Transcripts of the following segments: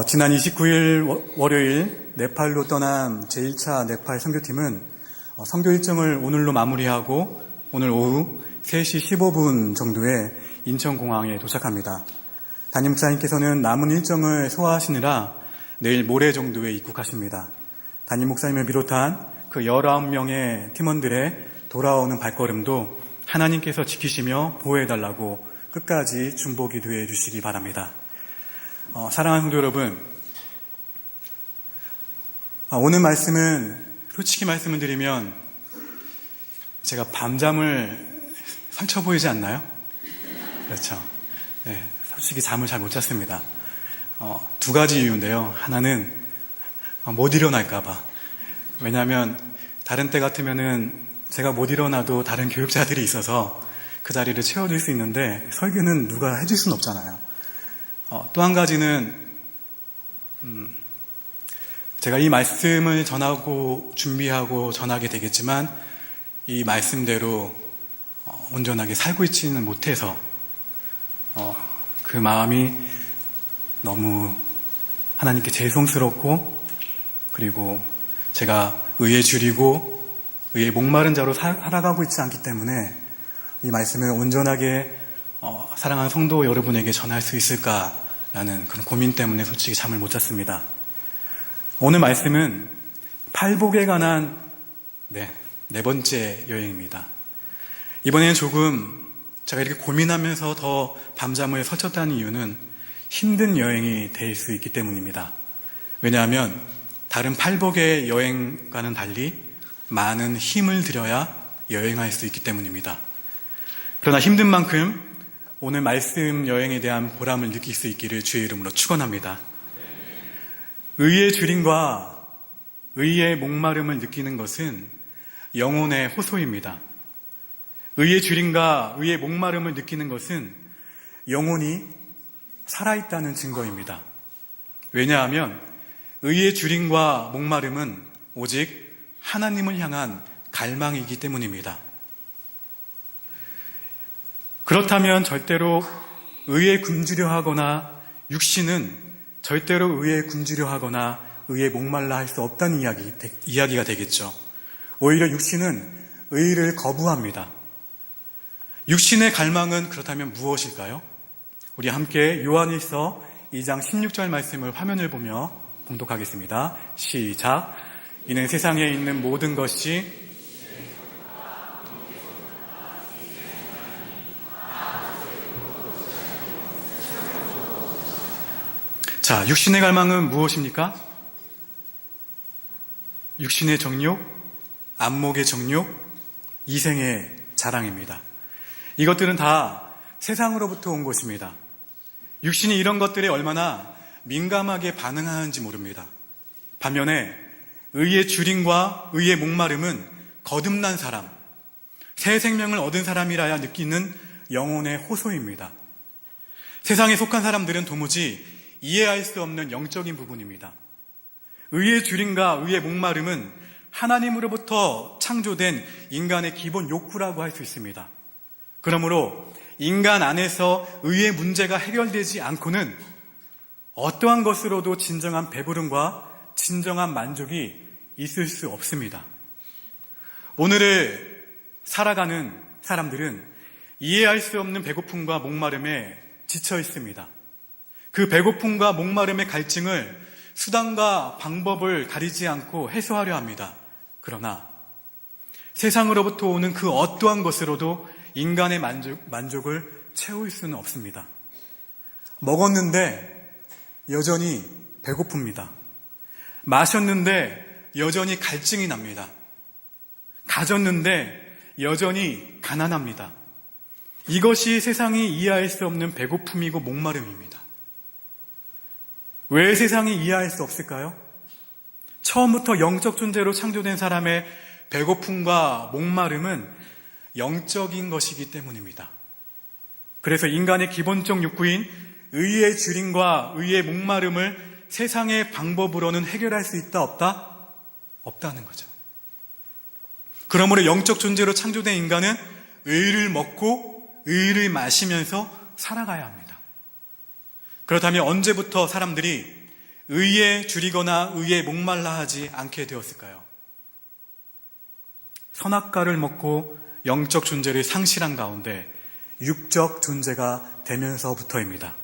지난 29일 월요일 네팔로 떠난 제1차 네팔 선교팀은 선교 일정을 오늘로 마무리하고 오늘 오후 3시 15분 정도에 인천공항에 도착합니다. 담임 목사님께서는 남은 일정을 소화하시느라 내일 모레 정도에 입국하십니다. 담임 목사님을 비롯한 그 19명의 팀원들의 돌아오는 발걸음도 하나님께서 지키시며 보호해달라고 끝까지 중보 기도해 주시기 바랍니다. 사랑하는 성도 여러분, 오늘 말씀은 솔직히 말씀을 드리면 제가 밤잠을 설쳐 보이지 않나요? 그렇죠. 네, 솔직히 잠을 잘 못 잤습니다. 두 가지 이유인데요. 하나는 못 일어날까봐. 왜냐하면 다른 때 같으면은 제가 못 일어나도 다른 교육자들이 있어서 그 자리를 채워줄 수 있는데 설교는 누가 해줄 수는 없잖아요. 또 한 가지는 제가 이 말씀을 전하고 준비하고 전하게 되겠지만 이 말씀대로 온전하게 살고 있지는 못해서 그 마음이 너무 하나님께 죄송스럽고, 그리고 제가 의에 줄이고 의에 목마른 자로 살아가고 있지 않기 때문에 이 말씀을 온전하게 사랑하는 성도 여러분에게 전할 수 있을까라는 그런 고민 때문에 솔직히 잠을 못 잤습니다. 오늘 말씀은 팔복에 관한 네 번째 여행입니다. 이번에는 조금 제가 이렇게 고민하면서 더 밤잠을 설쳤다는 이유는 힘든 여행이 될 수 있기 때문입니다. 왜냐하면 다른 팔복의 여행과는 달리 많은 힘을 들여야 여행할 수 있기 때문입니다. 그러나 힘든 만큼 오늘 말씀 여행에 대한 보람을 느낄 수 있기를 주의 이름으로 축원합니다. 의의 주림과 의의 목마름을 느끼는 것은 영혼의 호소입니다. 의의 주림과 의의 목마름을 느끼는 것은 영혼이 살아있다는 증거입니다. 왜냐하면 의의 주림과 목마름은 오직 하나님을 향한 갈망이기 때문입니다. 그렇다면 절대로 의에 굶주려 하거나 육신은 절대로 의에 굶주려 하거나 의에 목말라 할 수 없다는 이야기가 되겠죠. 오히려 육신은 의를 거부합니다. 육신의 갈망은 그렇다면 무엇일까요? 우리 함께 요한일서 2장 16절 말씀을 화면을 보며 봉독하겠습니다. 시작. 이는 세상에 있는 모든 것이 자, 육신의 갈망은 무엇입니까? 육신의 정욕, 안목의 정욕, 이생의 자랑입니다. 이것들은 다 세상으로부터 온 것입니다. 육신이 이런 것들에 얼마나 민감하게 반응하는지 모릅니다. 반면에 의의 주림과 의의 목마름은 거듭난 사람, 새 생명을 얻은 사람이라야 느끼는 영혼의 호소입니다. 세상에 속한 사람들은 도무지 이해할 수 없는 영적인 부분입니다. 의의 주림과 의의 목마름은 하나님으로부터 창조된 인간의 기본 욕구라고 할 수 있습니다. 그러므로 인간 안에서 의의 문제가 해결되지 않고는 어떠한 것으로도 진정한 배부름과 진정한 만족이 있을 수 없습니다. 오늘을 살아가는 사람들은 이해할 수 없는 배고픔과 목마름에 지쳐 있습니다. 그 배고픔과 목마름의 갈증을 수단과 방법을 가리지 않고 해소하려 합니다. 그러나 세상으로부터 오는 그 어떠한 것으로도 인간의 만족을 채울 수는 없습니다. 먹었는데 여전히 배고픕니다. 마셨는데 여전히 갈증이 납니다. 가졌는데 여전히 가난합니다. 이것이 세상이 이해할 수 없는 배고픔이고 목마름입니다. 왜 세상이 이해할 수 없을까요? 처음부터 영적 존재로 창조된 사람의 배고픔과 목마름은 영적인 것이기 때문입니다. 그래서 인간의 기본적 욕구인 의의 주림과 의의 목마름을 세상의 방법으로는 해결할 수 있다 없다? 없다는 거죠. 그러므로 영적 존재로 창조된 인간은 의를 먹고 의를 마시면서 살아가야 합니다. 그렇다면 언제부터 사람들이 의에 줄이거나 의에 목말라 하지 않게 되었을까요? 선악과를 먹고 영적 존재를 상실한 가운데 육적 존재가 되면서부터입니다.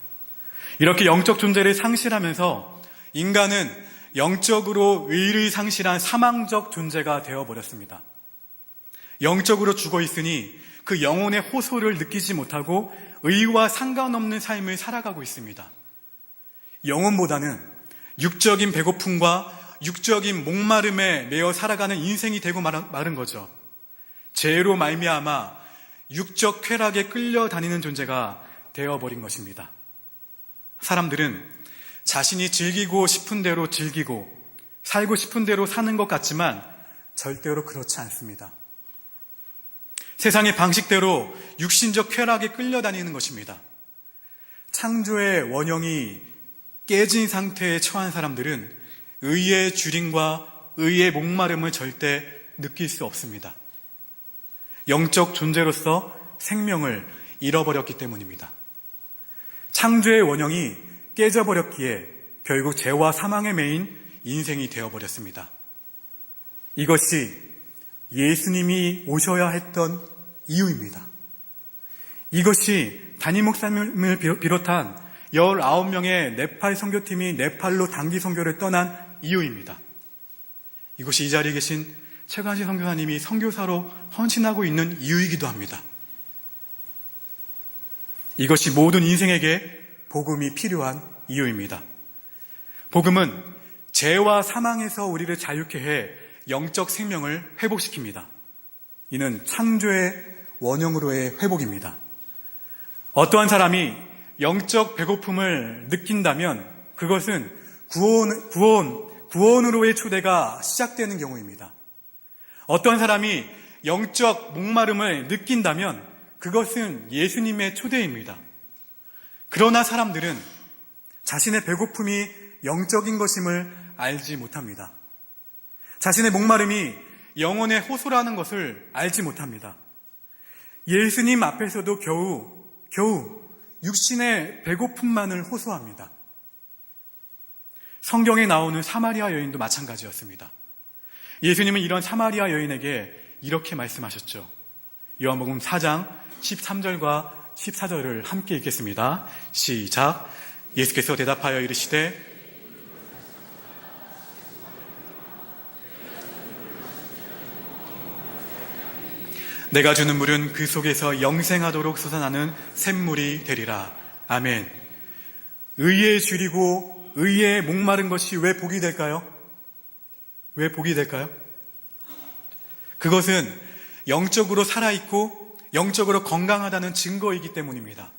이렇게 영적 존재를 상실하면서 인간은 영적으로 의를 상실한 사망적 존재가 되어버렸습니다. 영적으로 죽어 있으니 그 영혼의 호소를 느끼지 못하고 의와 상관없는 삶을 살아가고 있습니다. 영혼보다는 육적인 배고픔과 육적인 목마름에 매여 살아가는 인생이 되고 마른 거죠. 죄로 말미암아 육적 쾌락에 끌려다니는 존재가 되어버린 것입니다. 사람들은 자신이 즐기고 싶은 대로 즐기고 살고 싶은 대로 사는 것 같지만 절대로 그렇지 않습니다. 세상의 방식대로 육신적 쾌락에 끌려다니는 것입니다. 창조의 원형이 깨진 상태에 처한 사람들은 의의 줄임과 의의 목마름을 절대 느낄 수 없습니다. 영적 존재로서 생명을 잃어버렸기 때문입니다. 창조의 원형이 깨져버렸기에 결국 죄와 사망에 매인 인생이 되어버렸습니다. 이것이 예수님이 오셔야 했던 이유입니다. 이것이 담임 목사님을 비롯한 19명의 네팔 선교팀이 네팔로 단기 선교를 떠난 이유입니다. 이것이 이 자리에 계신 최관식 선교사님이 선교사로 헌신하고 있는 이유이기도 합니다. 이것이 모든 인생에게 복음이 필요한 이유입니다. 복음은 죄와 사망에서 우리를 자유케 해 영적 생명을 회복시킵니다. 이는 창조의 원형으로의 회복입니다. 어떠한 사람이 영적 배고픔을 느낀다면 그것은 구원으로의 초대가 시작되는 경우입니다. 어떠한 사람이 영적 목마름을 느낀다면 그것은 예수님의 초대입니다. 그러나 사람들은 자신의 배고픔이 영적인 것임을 알지 못합니다. 자신의 목마름이 영혼의 호소라는 것을 알지 못합니다. 예수님 앞에서도 겨우 육신의 배고픔만을 호소합니다. 성경에 나오는 사마리아 여인도 마찬가지였습니다. 예수님은 이런 사마리아 여인에게 이렇게 말씀하셨죠. 요한복음 4장 13절과 14절을 함께 읽겠습니다. 시작. 예수께서 대답하여 이르시되 내가 주는 물은 그 속에서 영생하도록 솟아나는 샘물이 되리라. 아멘. 의에 줄이고 의에 목마른 것이 왜 복이 될까요? 왜 복이 될까요? 그것은 영적으로 살아있고 영적으로 건강하다는 증거이기 때문입니다.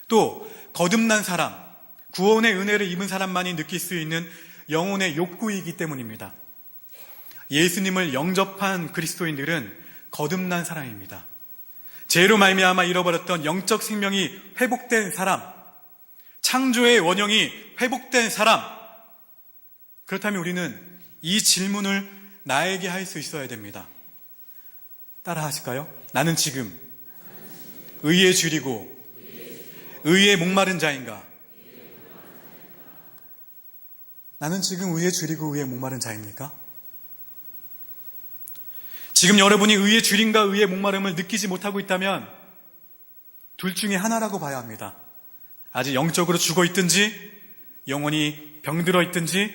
또 거듭난 사람, 구원의 은혜를 입은 사람만이 느낄 수 있는 영혼의 욕구이기 때문입니다. 예수님을 영접한 그리스도인들은 거듭난 사람입니다. 죄로 말미암아 잃어버렸던 영적 생명이 회복된 사람, 창조의 원형이 회복된 사람. 그렇다면 우리는 이 질문을 나에게 할 수 있어야 됩니다. 따라 하실까요? 나는 지금 의에 줄이고 의에 목마른 자인가? 나는 지금 의에 줄이고 의에 목마른 자입니까? 지금 여러분이 의의 줄임과 의의 목마름을 느끼지 못하고 있다면 둘 중에 하나라고 봐야 합니다. 아직 영적으로 죽어 있든지 영혼이 병들어 있든지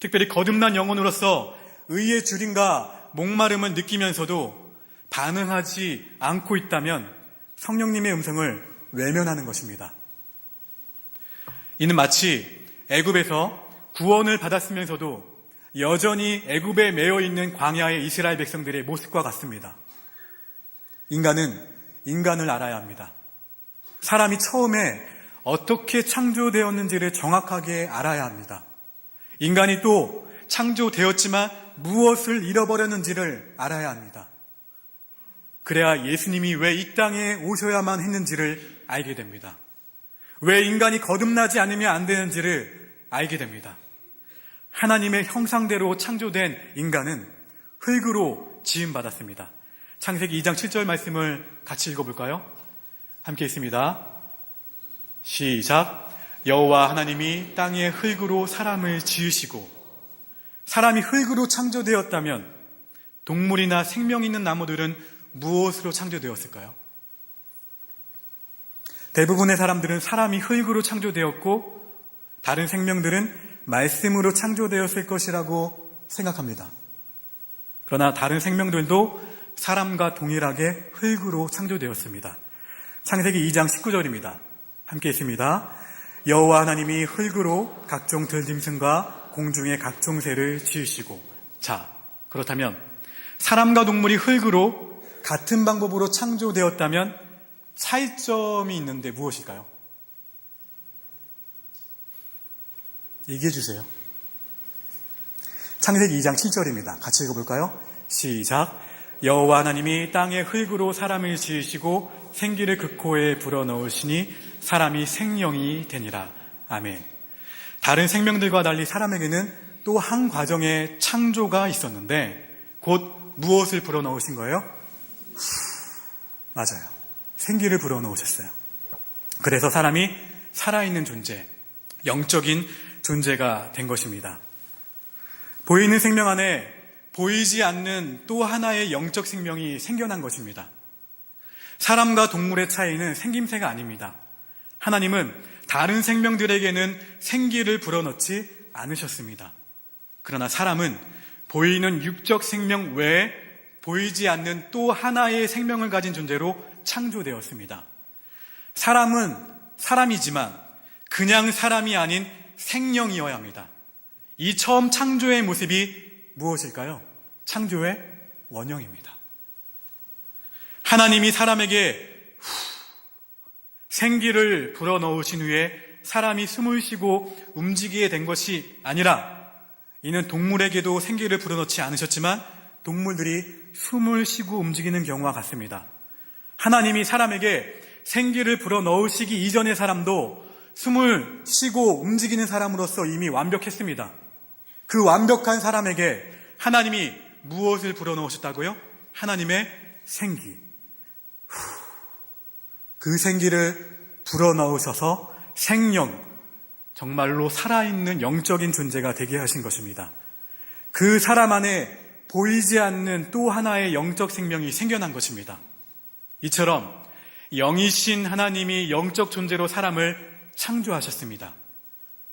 특별히 거듭난 영혼으로서 의의 줄임과 목마름을 느끼면서도 반응하지 않고 있다면 성령님의 음성을 외면하는 것입니다. 이는 마치 애굽에서 구원을 받았으면서도 여전히 애굽에 매여 있는 광야의 이스라엘 백성들의 모습과 같습니다. 인간은 인간을 알아야 합니다. 사람이 처음에 어떻게 창조되었는지를 정확하게 알아야 합니다. 인간이 또 창조되었지만 무엇을 잃어버렸는지를 알아야 합니다. 그래야 예수님이 왜 이 땅에 오셔야만 했는지를 알게 됩니다. 왜 인간이 거듭나지 않으면 안 되는지를 알게 됩니다. 하나님의 형상대로 창조된 인간은 흙으로 지음받았습니다. 창세기 2장 7절 말씀을 같이 읽어볼까요? 함께 읽습니다. 시작. 여호와 하나님이 땅의 흙으로 사람을 지으시고 사람이 흙으로 창조되었다면 동물이나 생명 있는 나무들은 무엇으로 창조되었을까요? 대부분의 사람들은 사람이 흙으로 창조되었고 다른 생명들은 말씀으로 창조되었을 것이라고 생각합니다. 그러나 다른 생명들도 사람과 동일하게 흙으로 창조되었습니다. 창세기 2장 19절입니다. 함께 읽습니다. 여호와 하나님이 흙으로 각종 들짐승과 공중의 각종 새를 지으시고. 자, 그렇다면 사람과 동물이 흙으로 같은 방법으로 창조되었다면 차이점이 있는데 무엇일까요? 얘기해 주세요. 창세기 2장 7절입니다. 같이 읽어볼까요? 시작. 여호와 하나님이 땅의 흙으로 사람을 지으시고 생기를 그 코에 불어넣으시니 사람이 생명이 되니라. 아멘. 다른 생명들과 달리 사람에게는 또 한 과정의 창조가 있었는데 곧 무엇을 불어넣으신 거예요? 맞아요. 생기를 불어넣으셨어요. 그래서 사람이 살아있는 존재, 영적인 존재가 된 것입니다. 보이는 생명 안에 보이지 않는 또 하나의 영적 생명이 생겨난 것입니다. 사람과 동물의 차이는 생김새가 아닙니다. 하나님은 다른 생명들에게는 생기를 불어넣지 않으셨습니다. 그러나 사람은 보이는 육적 생명 외에 보이지 않는 또 하나의 생명을 가진 존재로 창조되었습니다. 사람은 사람이지만 그냥 사람이 아닌 생명이어야 합니다. 이 처음 창조의 모습이 무엇일까요? 창조의 원형입니다. 하나님이 사람에게 생기를 불어넣으신 후에 사람이 숨을 쉬고 움직이게 된 것이 아니라 이는 동물에게도 생기를 불어넣지 않으셨지만 동물들이 숨을 쉬고 움직이는 경우와 같습니다. 하나님이 사람에게 생기를 불어넣으시기 이전의 사람도 숨을 쉬고 움직이는 사람으로서 이미 완벽했습니다. 그 완벽한 사람에게 하나님이 무엇을 불어넣으셨다고요? 하나님의 생기. 그 생기를 불어넣으셔서 생명, 정말로 살아있는 영적인 존재가 되게 하신 것입니다. 그 사람 안에 보이지 않는 또 하나의 영적 생명이 생겨난 것입니다. 이처럼 영이신 하나님이 영적 존재로 사람을 창조하셨습니다.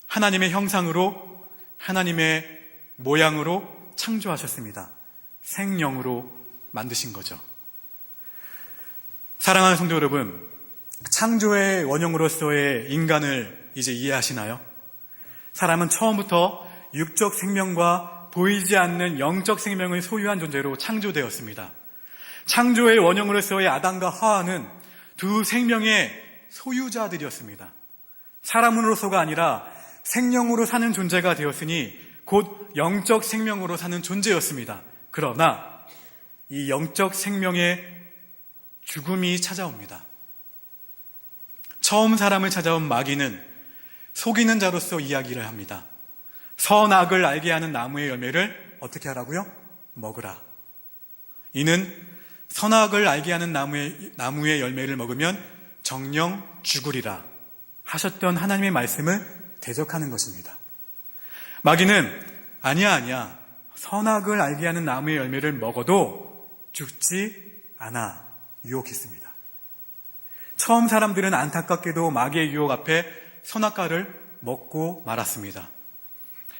하나님의 형상으로, 하나님의 모양으로 창조하셨습니다. 생명으로 만드신 거죠. 사랑하는 성도 여러분, 창조의 원형으로서의 인간을 이제 이해하시나요? 사람은 처음부터 육적 생명과 보이지 않는 영적 생명을 소유한 존재로 창조되었습니다. 창조의 원형으로서의 아담과 하와는 두 생명의 소유자들이었습니다. 사람으로서가 아니라 생명으로 사는 존재가 되었으니 곧 영적 생명으로 사는 존재였습니다. 그러나 이 영적 생명의 죽음이 찾아옵니다. 처음 사람을 찾아온 마귀는 속이는 자로서 이야기를 합니다. 선악을 알게 하는 나무의 열매를 어떻게 하라고요? 먹으라. 이는 선악을 알게 하는 나무의 열매를 먹으면 정령 죽으리라 하셨던 하나님의 말씀을 대적하는 것입니다. 마귀는 아니야. 선악을 알게 하는 나무의 열매를 먹어도 죽지 않아 유혹했습니다. 처음 사람들은 안타깝게도 마귀의 유혹 앞에 선악과를 먹고 말았습니다.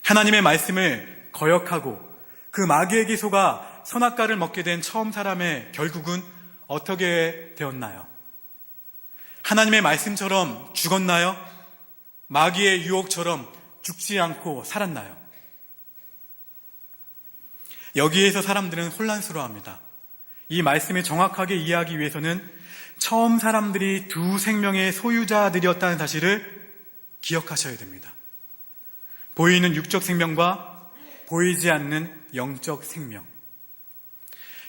하나님의 말씀을 거역하고 그 마귀에게 속아 선악과를 먹게 된 처음 사람의 결국은 어떻게 되었나요? 하나님의 말씀처럼 죽었나요? 마귀의 유혹처럼 죽지 않고 살았나요? 여기에서 사람들은 혼란스러워합니다. 이 말씀을 정확하게 이해하기 위해서는 처음 사람들이 두 생명의 소유자들이었다는 사실을 기억하셔야 됩니다. 보이는 육적 생명과 보이지 않는 영적 생명.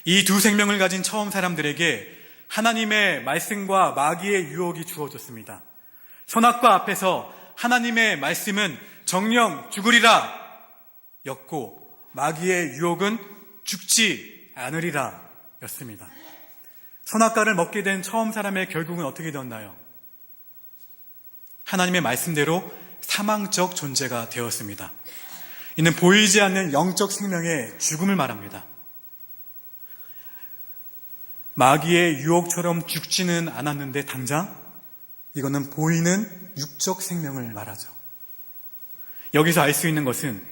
이 두 생명을 가진 처음 사람들에게 하나님의 말씀과 마귀의 유혹이 주어졌습니다. 선악과 앞에서 하나님의 말씀은 정령 죽으리라 였고 마귀의 유혹은 죽지 않으리라 였습니다. 선악과를 먹게 된 처음 사람의 결국은 어떻게 되었나요? 하나님의 말씀대로 사망적 존재가 되었습니다. 이는 보이지 않는 영적 생명의 죽음을 말합니다. 마귀의 유혹처럼 죽지는 않았는데 당장 이거는 보이는 육적 생명을 말하죠. 여기서 알 수 있는 것은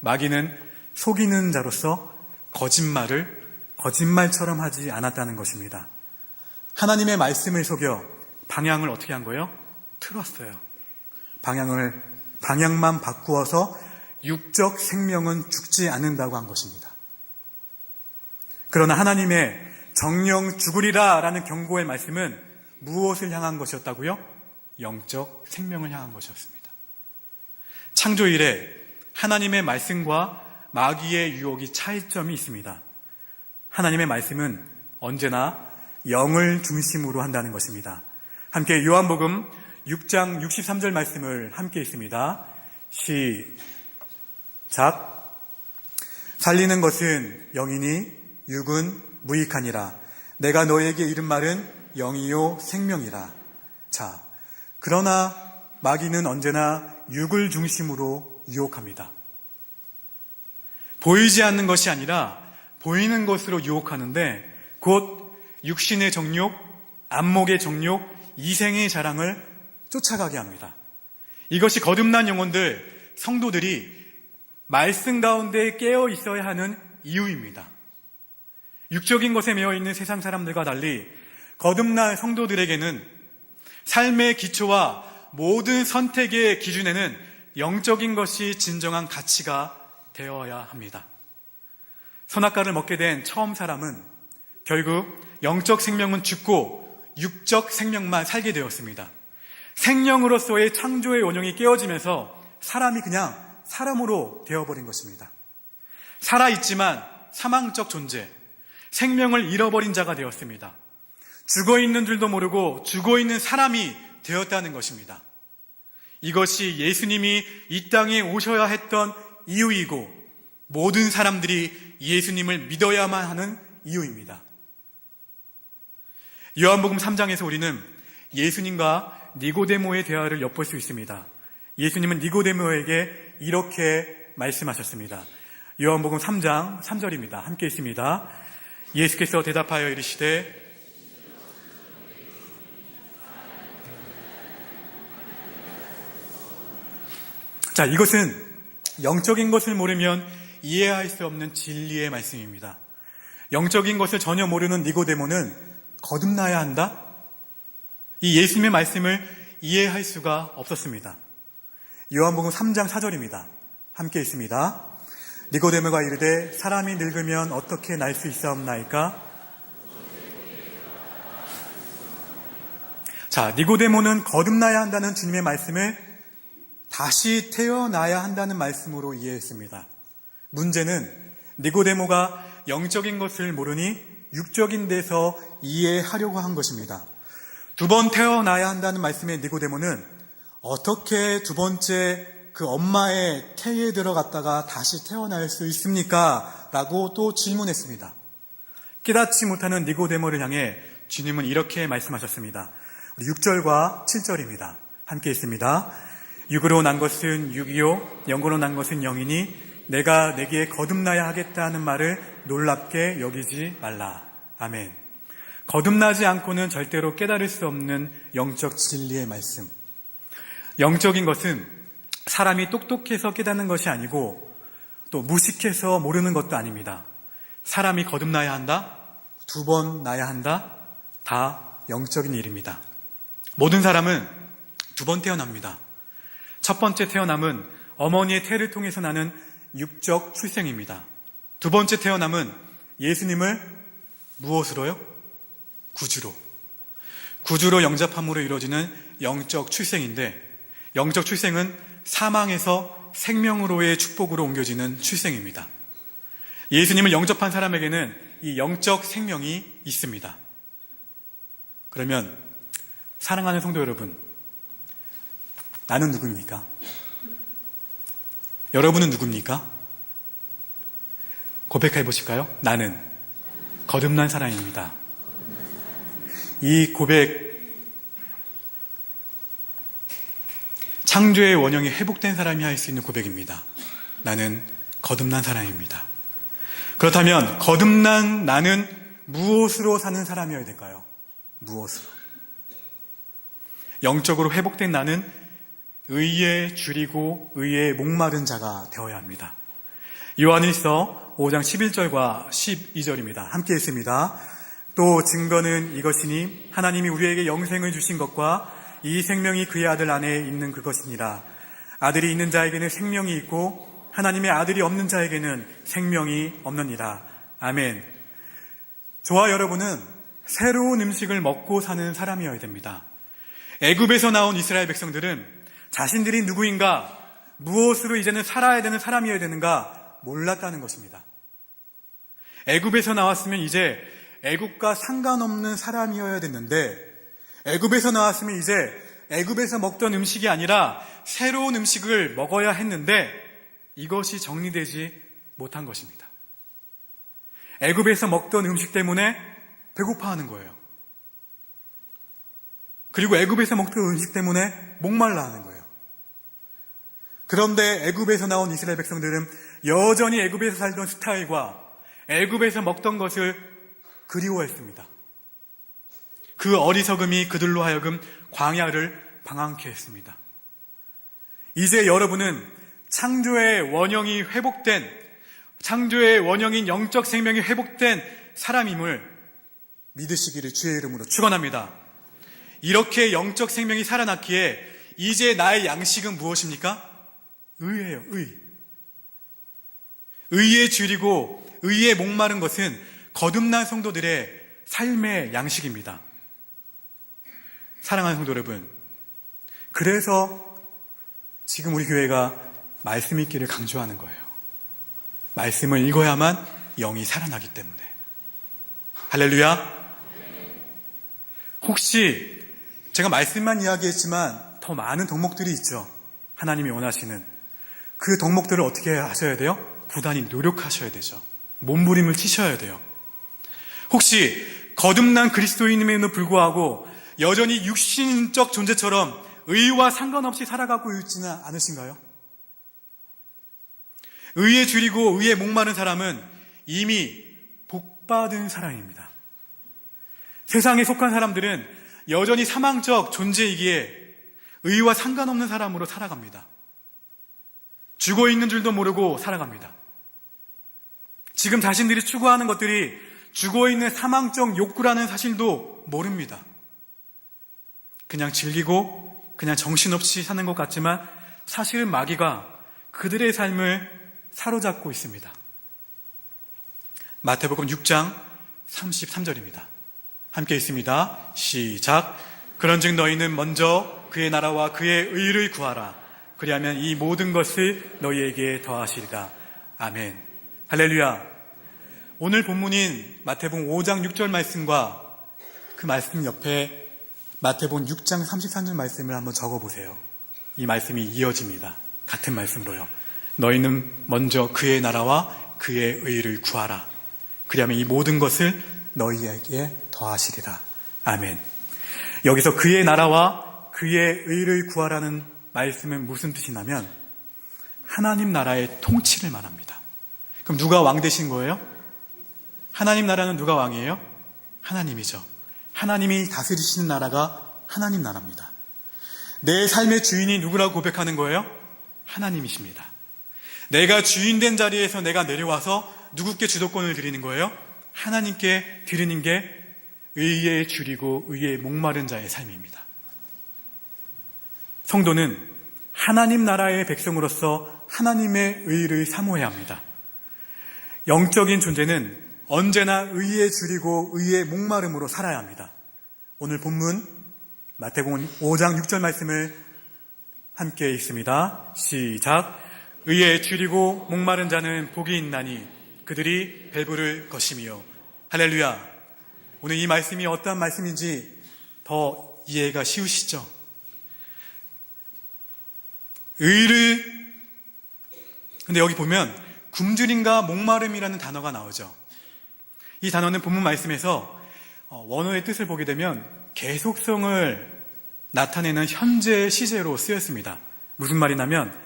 마귀는 속이는 자로서 거짓말을 거짓말처럼 하지 않았다는 것입니다. 하나님의 말씀을 속여 방향을 어떻게 한 거예요? 틀었어요. 방향만 바꾸어서 육적 생명은 죽지 않는다고 한 것입니다. 그러나 하나님의 정령 죽으리라 라는 경고의 말씀은 무엇을 향한 것이었다고요? 영적 생명을 향한 것이었습니다. 창조 이래 하나님의 말씀과 마귀의 유혹이 차이점이 있습니다. 하나님의 말씀은 언제나 영을 중심으로 한다는 것입니다. 함께 요한복음 6장 63절 말씀을 함께 읽습니다. 시작. 살리는 것은 영이니 육은 무익하니라. 내가 너에게 이른 말은 영이요 생명이라. 자, 그러나 마귀는 언제나 육을 중심으로 유혹합니다. 보이지 않는 것이 아니라 보이는 것으로 유혹하는데 곧 육신의 정욕, 안목의 정욕, 이생의 자랑을 쫓아가게 합니다. 이것이 거듭난 영혼들, 성도들이 말씀 가운데 깨어 있어야 하는 이유입니다. 육적인 것에 매여 있는 세상 사람들과 달리 거듭난 성도들에게는 삶의 기초와 모든 선택의 기준에는 영적인 것이 진정한 가치가 되어야 합니다. 선악과를 먹게 된 처음 사람은 결국 영적 생명은 죽고 육적 생명만 살게 되었습니다. 생명으로서의 창조의 원형이 깨어지면서 사람이 그냥 사람으로 되어버린 것입니다. 살아있지만 사망적 존재, 생명을 잃어버린 자가 되었습니다. 죽어있는 줄도 모르고 죽어있는 사람이 되었다는 것입니다. 이것이 예수님이 이 땅에 오셔야 했던 이유이고 모든 사람들이 예수님을 믿어야만 하는 이유입니다. 요한복음 3장에서 우리는 예수님과 니고데모의 대화를 엿볼 수 있습니다. 예수님은 니고데모에게 이렇게 말씀하셨습니다. 요한복음 3장 3절입니다. 함께 있습니다. 예수께서 대답하여 이르시되 자, 이것은 영적인 것을 모르면 이해할 수 없는 진리의 말씀입니다. 영적인 것을 전혀 모르는 니고데모는 거듭나야 한다? 이 예수님의 말씀을 이해할 수가 없었습니다. 요한복음 3장 4절입니다. 함께 있습니다. 니고데모가 이르되 사람이 늙으면 어떻게 날 수 있사옵나이까? 자, 니고데모는 거듭나야 한다는 주님의 말씀을 다시 태어나야 한다는 말씀으로 이해했습니다. 문제는 니고데모가 영적인 것을 모르니 육적인 데서 이해하려고 한 것입니다. 두 번 태어나야 한다는 말씀의 니고데모는 어떻게 두 번째 그 엄마의 태에 들어갔다가 다시 태어날 수 있습니까? 라고 또 질문했습니다. 깨닫지 못하는 니고데모를 향해 주님은 이렇게 말씀하셨습니다. 6절과 7절입니다. 함께 있습니다. 육으로 난 것은 육이요 영으로 난 것은 영이니 내가 내게 거듭나야 하겠다는 말을 놀랍게 여기지 말라. 아멘. 거듭나지 않고는 절대로 깨달을 수 없는 영적 진리의 말씀. 영적인 것은 사람이 똑똑해서 깨닫는 것이 아니고 또 무식해서 모르는 것도 아닙니다. 사람이 거듭나야 한다? 두 번 나야 한다? 다 영적인 일입니다. 모든 사람은 두 번 태어납니다. 첫 번째 태어남은 어머니의 태를 통해서 나는 육적 출생입니다. 두 번째 태어남은 예수님을 무엇으로요? 구주로 영접함으로 이루어지는 영적 출생인데 영적 출생은 사망에서 생명으로의 축복으로 옮겨지는 출생입니다. 예수님을 영접한 사람에게는 이 영적 생명이 있습니다. 그러면 사랑하는 성도 여러분, 나는 누구입니까? 여러분은 누굽니까? 고백해 보실까요? 나는 거듭난 사람입니다. 이 고백 창조의 원형이 회복된 사람이 할 수 있는 고백입니다. 나는 거듭난 사람입니다. 그렇다면 거듭난 나는 무엇으로 사는 사람이어야 될까요? 무엇으로? 영적으로 회복된 나는 의에 줄이고 의에 목마른 자가 되어야 합니다. 요한일서 5장 11절과 12절입니다. 함께 읽습니다. 또 증거는 이것이니 하나님이 우리에게 영생을 주신 것과 이 생명이 그의 아들 안에 있는 그것이니라. 아들이 있는 자에게는 생명이 있고 하나님의 아들이 없는 자에게는 생명이 없느니라. 아멘. 저와 여러분은 새로운 음식을 먹고 사는 사람이어야 됩니다. 애굽에서 나온 이스라엘 백성들은 자신들이 누구인가, 무엇으로 이제는 살아야 되는 사람이어야 되는가 몰랐다는 것입니다. 애굽에서 나왔으면 이제 애굽과 상관없는 사람이어야 됐는데, 애굽에서 나왔으면 이제 애굽에서 먹던 음식이 아니라 새로운 음식을 먹어야 했는데 이것이 정리되지 못한 것입니다. 애굽에서 먹던 음식 때문에 배고파하는 거예요. 그리고 애굽에서 먹던 음식 때문에 목말라하는 거예요. 그런데 애굽에서 나온 이스라엘 백성들은 여전히 애굽에서 살던 스타일과 애굽에서 먹던 것을 그리워했습니다. 그 어리석음이 그들로 하여금 광야를 방황케 했습니다. 이제 여러분은 창조의 원형이 회복된, 창조의 원형인 영적 생명이 회복된 사람임을 믿으시기를 주의 이름으로 축원합니다. 이렇게 영적 생명이 살아났기에 이제 나의 양식은 무엇입니까? 의예요, 의. 의에 줄이고 의에 목마른 것은 거듭난 성도들의 삶의 양식입니다. 사랑하는 성도 여러분, 그래서 지금 우리 교회가 말씀 읽기를 강조하는 거예요. 말씀을 읽어야만 영이 살아나기 때문에. 할렐루야. 혹시 제가 말씀만 이야기했지만 더 많은 덕목들이 있죠. 하나님이 원하시는 그 덕목들을 어떻게 하셔야 돼요? 부단히 노력하셔야 되죠. 몸부림을 치셔야 돼요. 혹시 거듭난 그리스도인임에도 불구하고 여전히 육신적 존재처럼 의와 상관없이 살아가고 있지는 않으신가요? 의에 줄이고 의에 목마른 사람은 이미 복받은 사람입니다. 세상에 속한 사람들은 여전히 사망적 존재이기에 의와 상관없는 사람으로 살아갑니다. 죽어 있는 줄도 모르고 살아갑니다. 지금 자신들이 추구하는 것들이 죽어 있는 사망적 욕구라는 사실도 모릅니다. 그냥 즐기고 그냥 정신없이 사는 것 같지만 사실은 마귀가 그들의 삶을 사로잡고 있습니다. 마태복음 6장 33절입니다. 함께 읽습니다. 시작. 그런즉 너희는 먼저 그의 나라와 그의 의를 구하라. 그리하면 이 모든 것을 너희에게 더하시리라. 아멘. 할렐루야. 오늘 본문인 마태복음 5장 6절 말씀과 그 말씀 옆에 마태복음 6장 33절 말씀을 한번 적어보세요. 이 말씀이 이어집니다. 같은 말씀으로요. 너희는 먼저 그의 나라와 그의 의를 구하라. 그리하면 이 모든 것을 너희에게 더하시리라. 아멘. 여기서 그의 나라와 그의 의를 구하라는 말씀은 무슨 뜻이냐면 하나님 나라의 통치를 말합니다. 그럼 누가 왕 되신 거예요? 하나님 나라는 누가 왕이에요? 하나님이죠. 하나님이 다스리시는 나라가 하나님 나라입니다. 내 삶의 주인이 누구라고 고백하는 거예요? 하나님이십니다. 내가 주인된 자리에서 내가 내려와서 누구께 주도권을 드리는 거예요? 하나님께 드리는 게 의에 줄이고 의에 목마른 자의 삶입니다. 성도는 하나님 나라의 백성으로서 하나님의 의를 사모해야 합니다. 영적인 존재는 언제나 의에 줄이고 의에 목마름으로 살아야 합니다. 오늘 본문 마태복음 5장 6절 말씀을 함께 읽습니다. 시작. 의에 줄이고 목마른 자는 복이 있나니 그들이 배부를 것이며. 할렐루야. 오늘 이 말씀이 어떠한 말씀인지 더 이해가 쉬우시죠? 근데 여기 보면 굶주림과 목마름이라는 단어가 나오죠. 이 단어는 본문 말씀에서 원어의 뜻을 보게 되면 계속성을 나타내는 현재 시제로 쓰였습니다. 무슨 말이냐면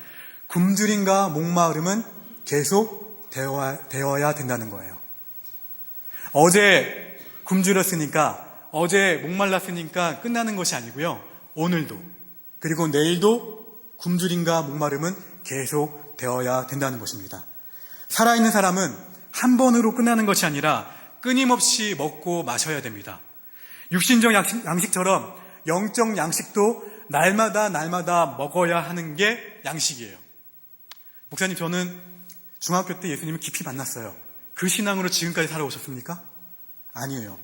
굶주림과 목마름은 계속 되어야 된다는 거예요. 어제 굶주렸으니까, 어제 목말랐으니까 끝나는 것이 아니고요. 오늘도, 그리고 내일도 굶주림과 목마름은 계속 되어야 된다는 것입니다. 살아있는 사람은 한 번으로 끝나는 것이 아니라 끊임없이 먹고 마셔야 됩니다. 육신적 양식처럼 영적 양식도 날마다 먹어야 하는 게 양식이에요. 목사님, 저는 중학교 때 예수님을 깊이 만났어요. 그 신앙으로 지금까지 살아오셨습니까? 아니에요.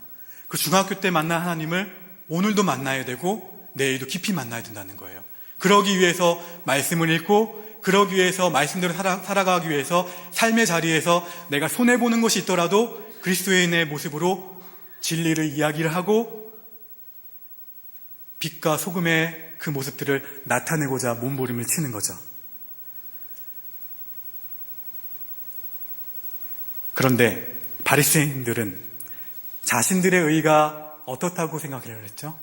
그 중학교 때 만난 하나님을 오늘도 만나야 되고 내일도 깊이 만나야 된다는 거예요. 그러기 위해서 말씀을 읽고, 그러기 위해서 말씀대로 살아가기 위해서 삶의 자리에서 내가 손해보는 것이 있더라도 그리스도인의 모습으로 진리를 이야기를 하고 빛과 소금의 그 모습들을 나타내고자 몸부림을 치는 거죠. 그런데 바리새인들은 자신들의 의가 어떻다고 생각을 했죠?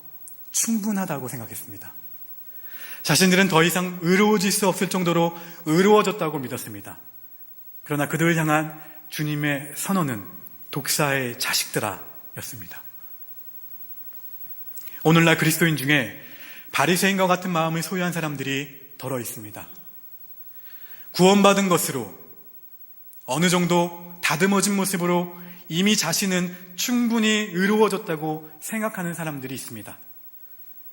충분하다고 생각했습니다. 자신들은 더 이상 의로워질 수 없을 정도로 의로워졌다고 믿었습니다. 그러나 그들을 향한 주님의 선언은 독사의 자식들아 였습니다. 오늘날 그리스도인 중에 바리새인과 같은 마음을 소유한 사람들이 덜어 있습니다. 구원받은 것으로 어느 정도 다듬어진 모습으로 이미 자신은 충분히 의로워졌다고 생각하는 사람들이 있습니다.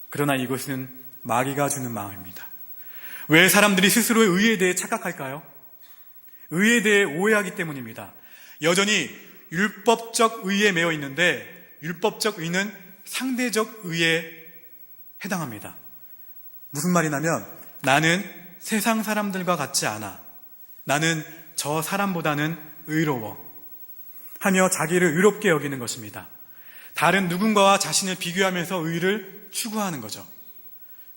그러나 이것은 마귀가 주는 마음입니다. 왜 사람들이 스스로의 의에 대해 착각할까요? 의에 대해 오해하기 때문입니다. 여전히 율법적 의에 매여 있는데 율법적 의는 상대적 의에 해당합니다. 무슨 말이냐면 나는 세상 사람들과 같지 않아. 나는 저 사람보다는 의로워. 하며 자기를 의롭게 여기는 것입니다. 다른 누군가와 자신을 비교하면서 의를 추구하는 거죠.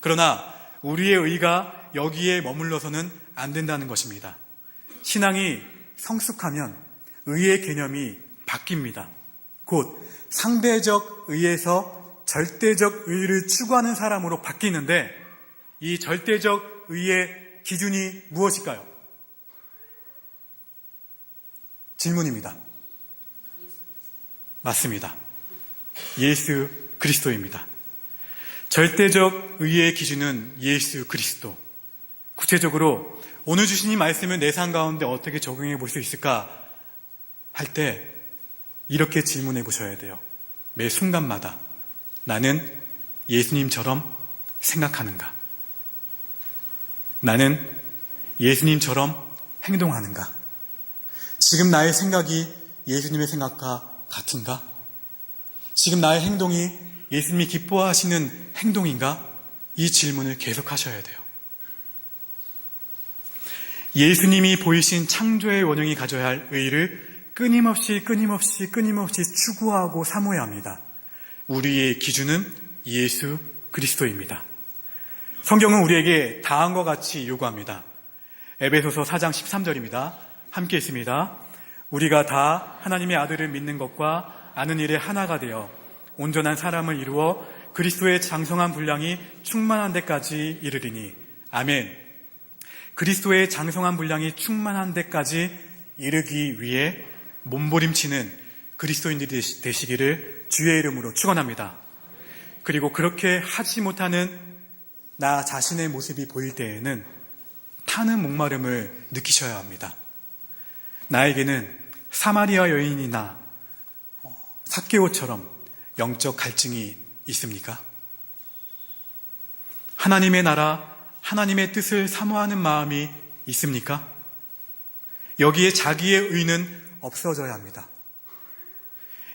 그러나 우리의 의가 여기에 머물러서는 안 된다는 것입니다. 신앙이 성숙하면 의의 개념이 바뀝니다. 곧 상대적 의에서 절대적 의를 추구하는 사람으로 바뀌는데 이 절대적 의의 기준이 무엇일까요? 질문입니다. 맞습니다. 예수 그리스도입니다. 절대적 의의 기준은 예수 그리스도. 구체적으로 오늘 주신 이 말씀을 내 삶 가운데 어떻게 적용해 볼 수 있을까 할 때 이렇게 질문해 보셔야 돼요. 매 순간마다 나는 예수님처럼 생각하는가? 나는 예수님처럼 행동하는가? 지금 나의 생각이 예수님의 생각과 같은가? 지금 나의 행동이 예수님이 기뻐하시는 행동인가? 이 질문을 계속 하셔야 돼요. 예수님이 보이신 창조의 원형이 가져야 할 의를 끊임없이 추구하고 사모해야 합니다. 우리의 기준은 예수 그리스도입니다. 성경은 우리에게 다음과 같이 요구합니다. 에베소서 4장 13절입니다. 함께 읽습니다. 우리가 다 하나님의 아들을 믿는 것과 아는 일에 하나가 되어 온전한 사람을 이루어 그리스도의 장성한 분량이 충만한 데까지 이르리니. 아멘. 그리스도의 장성한 분량이 충만한 데까지 이르기 위해 몸부림치는 그리스도인들이 되시기를 주의 이름으로 축원합니다. 그리고 그렇게 하지 못하는 나 자신의 모습이 보일 때에는 타는 목마름을 느끼셔야 합니다. 나에게는 사마리아 여인이나 삭개오처럼 영적 갈증이 있습니까? 하나님의 나라, 하나님의 뜻을 사모하는 마음이 있습니까? 여기에 자기의 의는 없어져야 합니다.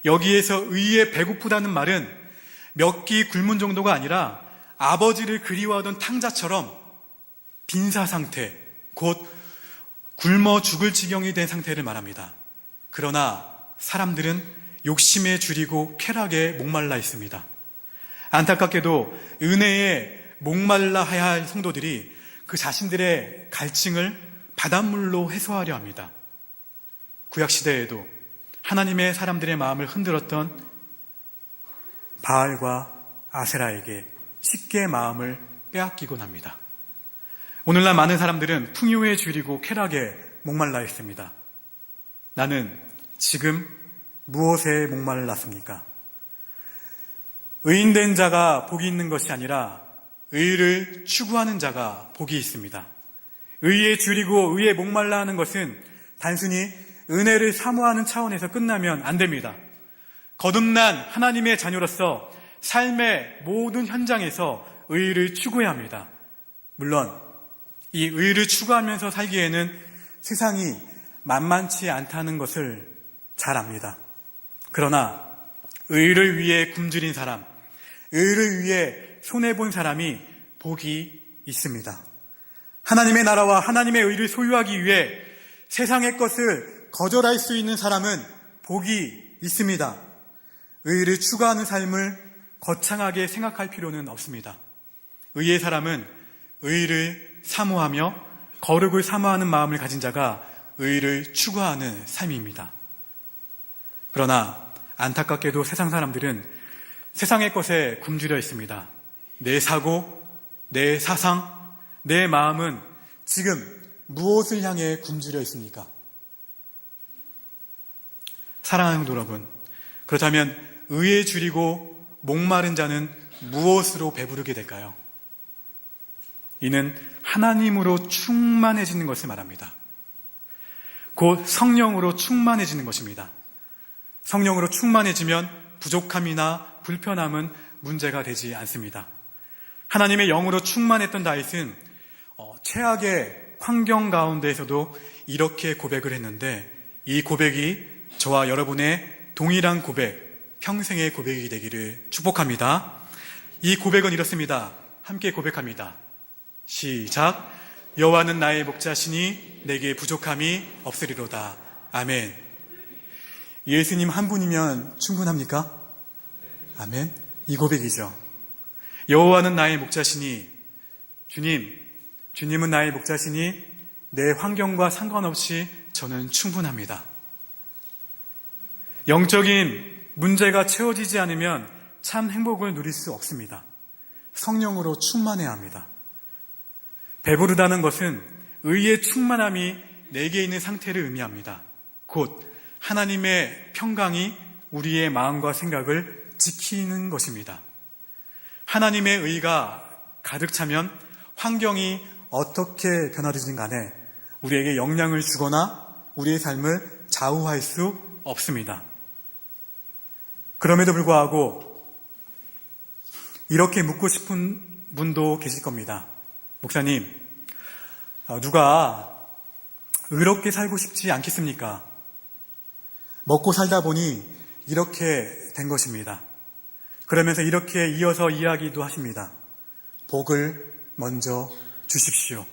여기에서 의에 배고프다는 말은 몇 끼 굶은 정도가 아니라 아버지를 그리워하던 탕자처럼 빈사 상태, 곧 굶어 죽을 지경이 된 상태를 말합니다. 그러나 사람들은 욕심에 줄이고 쾌락에 목말라 있습니다. 안타깝게도 은혜에 목말라 해야 할 성도들이 그 자신들의 갈증을 바닷물로 해소하려 합니다. 구약시대에도 하나님의 사람들의 마음을 흔들었던 바알과 아세라에게 쉽게 마음을 빼앗기곤 합니다. 오늘날 많은 사람들은 풍요에 줄이고 쾌락에 목말라 있습니다. 나는 지금 무엇에 목말랐습니까? 의인된 자가 복이 있는 것이 아니라 의를 추구하는 자가 복이 있습니다. 의에 줄이고 의에 목말라 하는 것은 단순히 은혜를 사모하는 차원에서 끝나면 안 됩니다. 거듭난 하나님의 자녀로서 삶의 모든 현장에서 의를 추구해야 합니다. 물론 이 의를 추구하면서 살기에는 세상이 만만치 않다는 것을 잘 압니다. 그러나 의를 위해 굶주린 사람, 의를 위해 손해본 사람이 복이 있습니다. 하나님의 나라와 하나님의 의를 소유하기 위해 세상의 것을 거절할 수 있는 사람은 복이 있습니다. 의를 추구하는 삶을 거창하게 생각할 필요는 없습니다. 의의 사람은 의를 사모하며 거룩을 사모하는 마음을 가진 자가 의를 추구하는 삶입니다. 그러나 안타깝게도 세상 사람들은 세상의 것에 굶주려 있습니다. 내 사고, 내 사상, 내 마음은 지금 무엇을 향해 굶주려 있습니까? 사랑하는 성도 여러분, 그렇다면 의에 줄이고 목마른 자는 무엇으로 배부르게 될까요? 이는 하나님으로 충만해지는 것을 말합니다. 곧 성령으로 충만해지는 것입니다. 성령으로 충만해지면 부족함이나 불편함은 문제가 되지 않습니다. 하나님의 영으로 충만했던 다윗은 최악의 환경 가운데에서도 이렇게 고백을 했는데, 이 고백이 저와 여러분의 동일한 고백, 평생의 고백이 되기를 축복합니다. 이 고백은 이렇습니다. 함께 고백합니다. 시작. 여호와는 나의 목자시니 내게 부족함이 없으리로다. 아멘. 예수님 한 분이면 충분합니까? 아멘. 이 고백이죠. 여호와는 나의 목자시니, 주님은 나의 목자시니 내 환경과 상관없이 저는 충분합니다. 영적인 문제가 채워지지 않으면 참 행복을 누릴 수 없습니다. 성령으로 충만해야 합니다. 배부르다는 것은 의의 충만함이 내게 있는 상태를 의미합니다. 곧 하나님의 평강이 우리의 마음과 생각을 지키는 것입니다. 하나님의 의가 가득 차면 환경이 어떻게 변화되든 간에 우리에게 영향을 주거나 우리의 삶을 좌우할 수 없습니다. 그럼에도 불구하고 이렇게 묻고 싶은 분도 계실 겁니다. 목사님, 누가 의롭게 살고 싶지 않겠습니까? 먹고 살다 보니 이렇게 된 것입니다. 그러면서 이렇게 이어서 이야기도 하십니다. 복을 먼저 주십시오.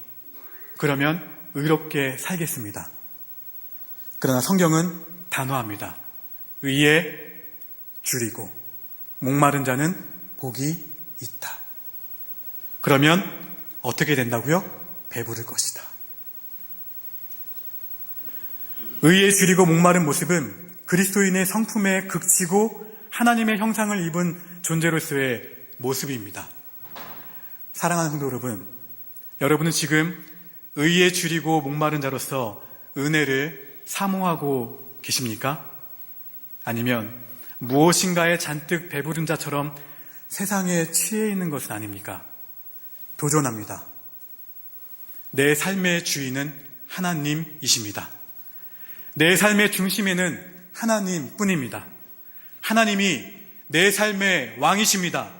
그러면 의롭게 살겠습니다. 그러나 성경은 단호합니다. 의에 줄이고 목마른 자는 복이 있다. 그러면 어떻게 된다고요? 배부를 것이다. 의에 줄이고 목마른 모습은 그리스도인의 성품에 극치고 하나님의 형상을 입은 존재로서의 모습입니다. 사랑하는 성도 여러분, 여러분은 지금 의에 줄이고 목마른 자로서 은혜를 사모하고 계십니까? 아니면 무엇인가에 잔뜩 배부른 자처럼 세상에 취해 있는 것은 아닙니까? 도전합니다. 내 삶의 주인은 하나님이십니다. 내 삶의 중심에는 하나님뿐입니다. 하나님이 내 삶의 왕이십니다.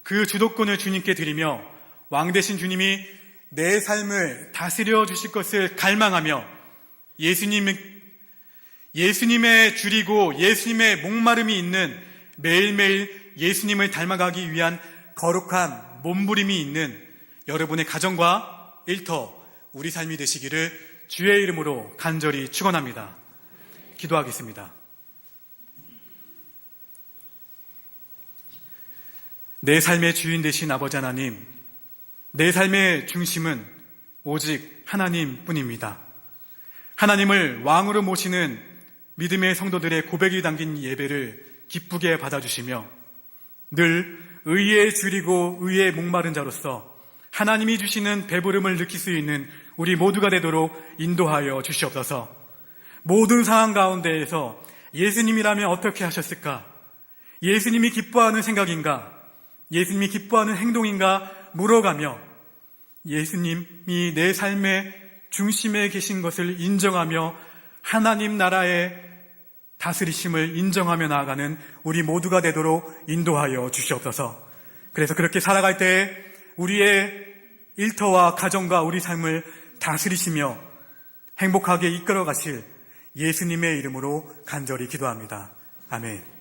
그 주도권을 주님께 드리며 왕 되신 주님이 내 삶을 다스려 주실 것을 갈망하며 예수님의 줄이고 예수님의 목마름이 있는 매일매일 예수님을 닮아가기 위한 거룩한 몸부림이 있는 여러분의 가정과 일터, 우리 삶이 되시기를 주의 이름으로 간절히 축원합니다. 기도하겠습니다. 내 삶의 주인 되신 아버지 하나님, 내 삶의 중심은 오직 하나님뿐입니다. 하나님을 왕으로 모시는 믿음의 성도들의 고백이 담긴 예배를 기쁘게 받아주시며 늘 의에 줄이고 의에 목마른 자로서 하나님이 주시는 배부름을 느낄 수 있는 우리 모두가 되도록 인도하여 주시옵소서. 모든 상황 가운데에서 예수님이라면 어떻게 하셨을까? 예수님이 기뻐하는 생각인가? 예수님이 기뻐하는 행동인가? 물어가며 예수님이 내 삶의 중심에 계신 것을 인정하며 하나님 나라의 다스리심을 인정하며 나아가는 우리 모두가 되도록 인도하여 주시옵소서. 그래서 그렇게 살아갈 때 우리의 일터와 가정과 우리 삶을 다스리시며 행복하게 이끌어 가실 예수님의 이름으로 간절히 기도합니다. 아멘.